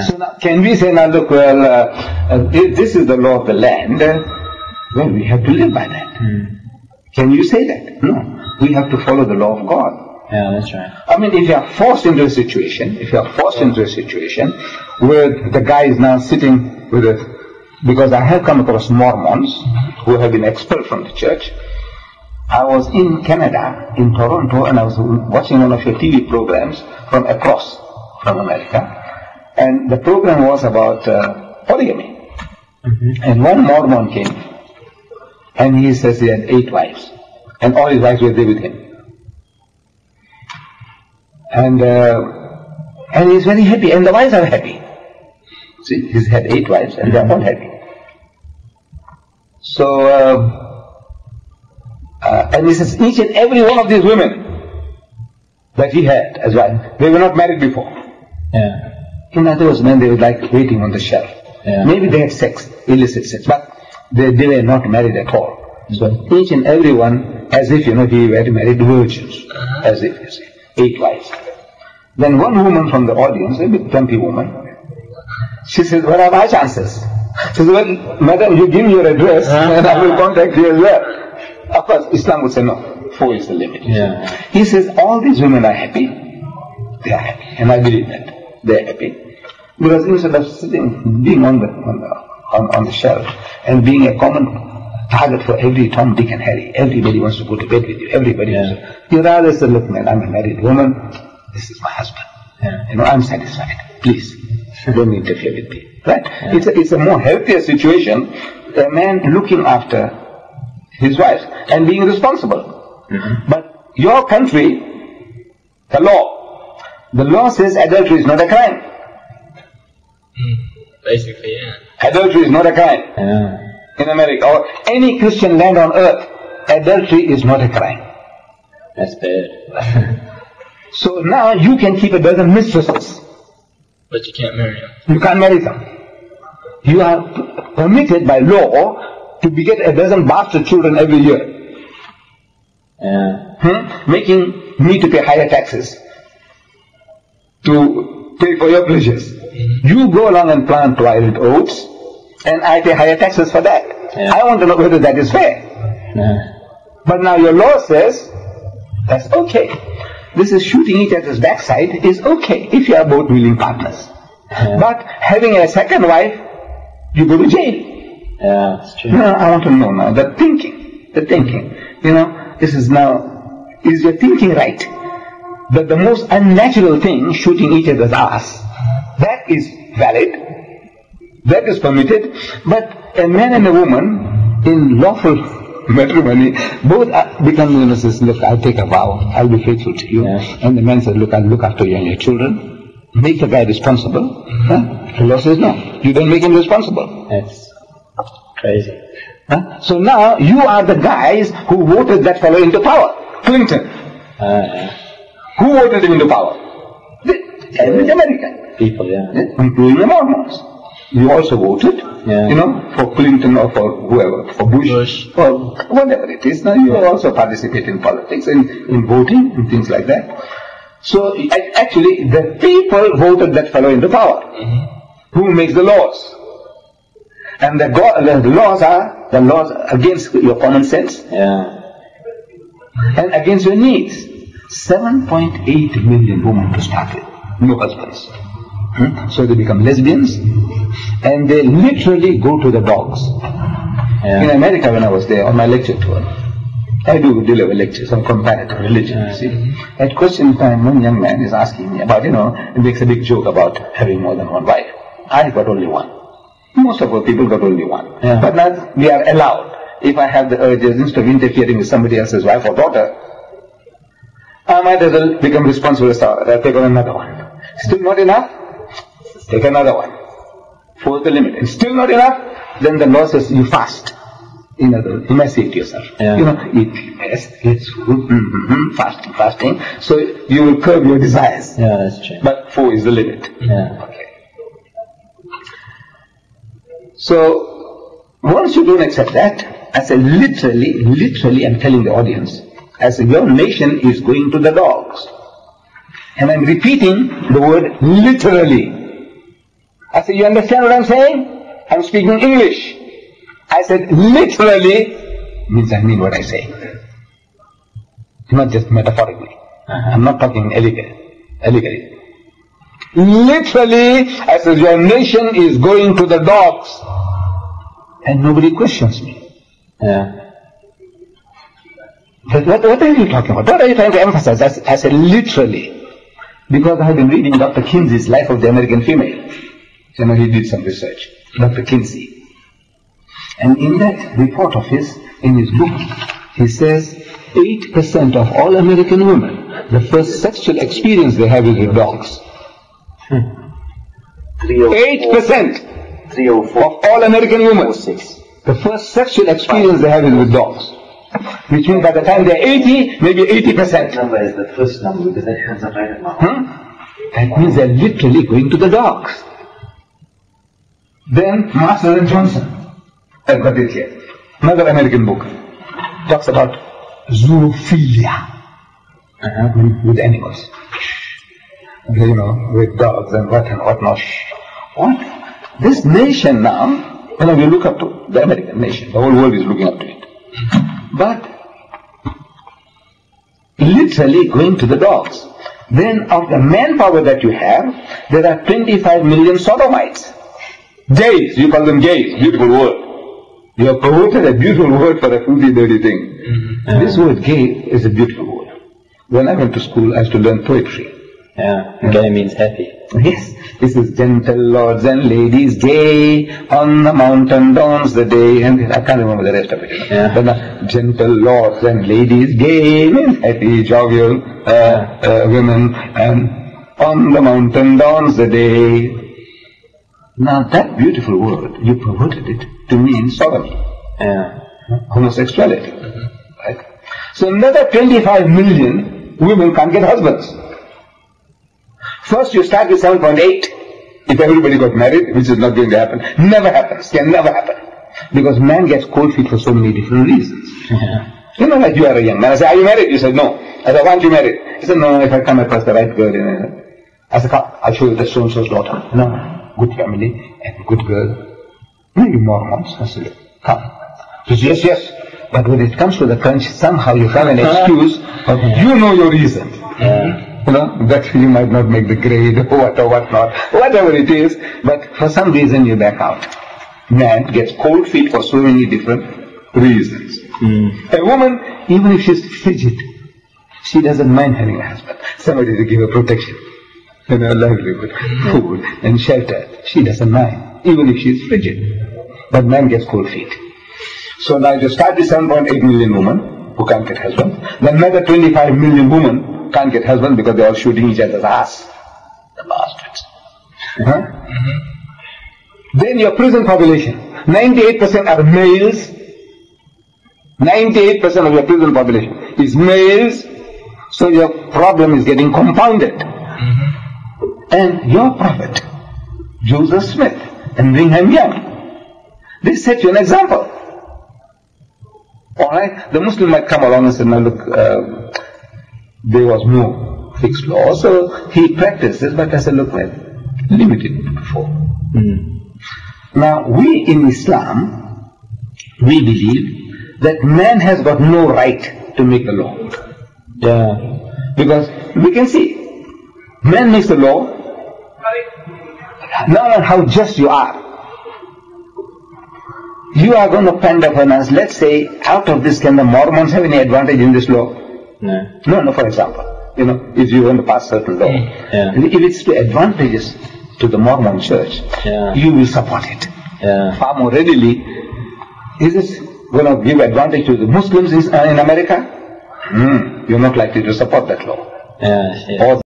So now, can we say, now look, well, if this is the law of the land, well, we have to live by that. Can you say that? No. We have to follow the law of God. Yeah, that's right. I mean, if you are forced into a situation, where the guy is now sitting with a, because I have come across Mormons who have been expelled from the church. I was in Canada, in Toronto, and I was watching one of your TV programs from across from America, and the program was about polygamy. And one Mormon came, and he says he had 8 wives, and all his wives were there with him. And he's very happy, and the wives are happy. See, he's had 8 wives, and they're all happy. So, and he says, each and every one of these women that he had as wives, they were not married before. In other words, men, they were like waiting on the shelf. Maybe they had sex, illicit sex, but they were not married at all. So each and every one, as if, he were married virgins, as if, 8 wives. Then one woman from the audience, a bit plumpy woman, she says, what are my chances? She says, well, madam, you give me your address and I will contact you as well. Of course, Islam would say, no, 4 is the limit. He says, all these women are happy. They are happy. And I believe that. They are happy. Because instead of sitting, being on the shelf and being a common target for every Tom, Dick and Harry, everybody wants to go to bed with you. Everybody wants to. You rather say, look, man, I'm a married woman. This is my husband. I'm satisfied. Please, don't interfere with me. Right? It's a more healthier situation. A man looking after his wife and being responsible. But your country, the law says adultery is not a crime. Basically, yeah. Adultery is not a crime. In America or any Christian land on earth, adultery is not a crime. That's bad. So now you can keep a dozen mistresses. But you can't marry them. You can't marry them. You are permitted by law to beget a dozen bastard children every year. Making me to pay higher taxes to pay for your pleasures. You go along and plant wild oats, and I pay higher taxes for that. I want to know whether that is fair. But now your law says that's okay. This is shooting each other's backside is okay if you are both willing partners. But having a second wife, you go to jail. That's true. No, I want to know now the thinking. This is now, is your thinking right? That the most unnatural thing, shooting each other's ass, that is valid, that is permitted, but a man and a woman in lawful matrimony, both become, says, look, I'll take a vow, I'll be faithful to you. And the man says, look, I'll look after you and your children. Make the guy responsible. The law says, no, you don't make him responsible. That's crazy. So now you are the guys who voted that fellow into power. Clinton. Who voted him into power? The average American. People, including the Mormons. You also voted, for Clinton or for whoever, for Bush, or whatever it is. Now you also participate in politics, in voting, and things like that. So actually, the people voted that fellow into power. Who makes the laws? And the laws are the laws against your common sense. And against your needs. 7.8 million women to start with. No husbands. So they become lesbians, and they literally go to the dogs. In America, when I was there on my lecture tour, I do deliver lectures on comparative religion, you see. At question time, one young man is asking me about, he makes a big joke about having more than one wife. I got only one. Most of our people got only one. But now we are allowed. If I have the urges, instead of interfering with somebody else's wife or daughter, I might as well become responsible, take on another one. Still not enough? Take another one. 4 is the limit. And still not enough? Then the law says you fast. In other words, emancipate yourself. Eat less, eat food, fasting. So you will curb your desires. That's true. But 4 is the limit. Okay. So once you don't accept that, I say literally, I'm telling the audience, as your nation is going to the dogs. And I'm repeating the word literally. I said, you understand what I'm saying? I'm speaking English. I said, literally means I mean what I say. Not just metaphorically. I'm not talking illegally. Literally, I said, your nation is going to the dogs. And nobody questions me. Yeah. But what are you talking about? What are you trying to emphasize? I said, literally. Because I have been reading Dr. Kinsey's Life of the American Female. You know, he did some research. Dr. Kinsey. And in that report of his, in his book, he says 8% of all American women, the first sexual experience they have is with dogs. 8% of all American women, the first sexual experience they have is with dogs. Which means by the time they're 80, maybe 80%. Number is the first number because that has a right amount. That means they're literally going to the dogs. Then Master and Johnson, I've got it here, another American book, talks about zoophilia with animals. You know, with dogs and whatnot. What? This nation now, you know, we look up to the American nation. The whole world is looking up to it. But literally going to the dogs. Then of the manpower that you have, there are 25 million sodomites. Gays, you call them gays, beautiful word. You have promoted a beautiful word for a filthy, dirty thing. This word gay is a beautiful word. When I went to school, I used to learn poetry. Yeah, gay means happy. Yes, this is gentle lords and ladies gay, on the mountain dawns the day, and I can't remember the rest of it. Yeah. But gentle lords and ladies gay means happy, jovial women, and on the mountain dawns the day. Now that beautiful word, you perverted it to mean sodomy, homosexuality. Right? So another 25 million women can't get husbands. First you start with 7.8. If everybody got married, which is not going to happen, never happens, can never happen. Because man gets cold feet for so many different reasons. You know, like you are a young man. I say, are you married? You said, no. I said, why aren't you married? He said, no, if I come across the right girl. I said, come, I'll show you the so-and-so's daughter. No, good family and good girl. Maybe Mormons. I said, come. He says, yes. But when it comes to the crunch, somehow you have an excuse, but you know your reason. You know, that you might not make the grade, what or what not, whatever it is, but for some reason you back out. Man gets cold feet for so many different reasons. A woman, even if she's frigid, she doesn't mind having a husband, somebody to give her protection, and her livelihood, food and shelter. She doesn't mind, even if she's frigid. But man gets cold feet. So now you start with 7.8 million women who can't get husbands, then another 25 million women can't get husbands because they are shooting each other's ass. The bastards. Then your prison population. 98% are males. 98% of your prison population is males. So your problem is getting compounded. And your prophet, Joseph Smith and Brigham Young, they set you an example. Alright? The Muslim might come along and say, now look, there was no fixed law, so he practiced this, but I said, look, well, limited before. Now, we in Islam, we believe that man has got no right to make the law. Because we can see, man makes the law, now how just you are. You are going to pander finance, let's say, out of this, can the Mormons have any advantage in this law? No, for example, you know, if you want to pass certain law, if it's to advantages to the Mormon church, you will support it. Far more readily. Is it going to give advantage to the Muslims in America? You're not likely to support that law. Or